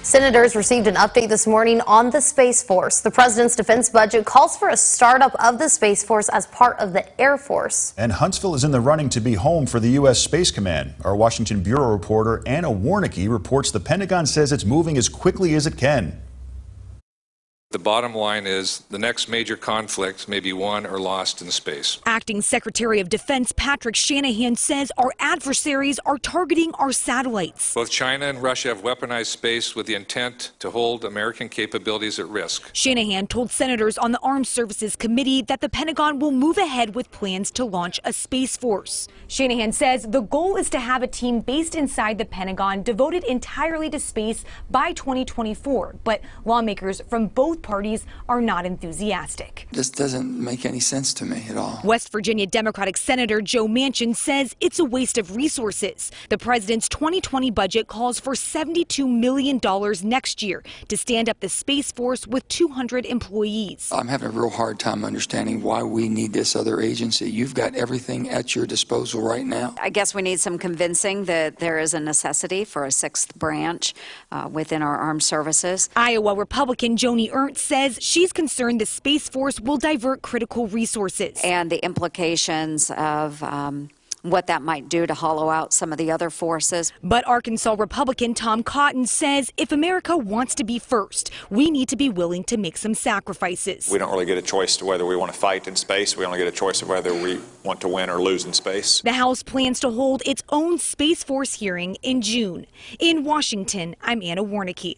Senators received an update this morning on the Space Force. The president's defense budget calls for a startup of the Space Force as part of the Air Force. And Huntsville is in the running to be home for the U.S. Space Command. Our Washington Bureau reporter Anna Warnicki reports the Pentagon says it's moving as quickly as it can. The bottom line is the next major conflict may be won or lost in space. Acting Secretary of Defense Patrick Shanahan says our adversaries are targeting our satellites. Both China and Russia have weaponized space with the intent to hold American capabilities at risk. Shanahan told senators on the Armed Services Committee that the Pentagon will move ahead with plans to launch a Space Force. Shanahan says the goal is to have a team based inside the Pentagon devoted entirely to space by 2024, but lawmakers from both parties are not enthusiastic. This doesn't make any sense to me at all. West Virginia Democratic Senator Joe Manchin says it's a waste of resources. The president's 2020 budget calls for $72 million next year to stand up the Space Force with 200 employees. I'm having a real hard time understanding why we need this other agency. You've got everything at your disposal right now. I guess we need some convincing that there is a necessity for a sixth branch within our armed services. Iowa Republican Joni Ernst says she's concerned the Space Force will divert critical resources. And the implications of what that might do to hollow out some of the other forces. But Arkansas Republican Tom Cotton says if America wants to be first, we need to be willing to make some sacrifices. We don't really get a choice to whether we want to fight in space. We only get a choice of whether we want to win or lose in space. The House plans to hold its own Space Force hearing in June. In Washington, I'm Anna Warnicki.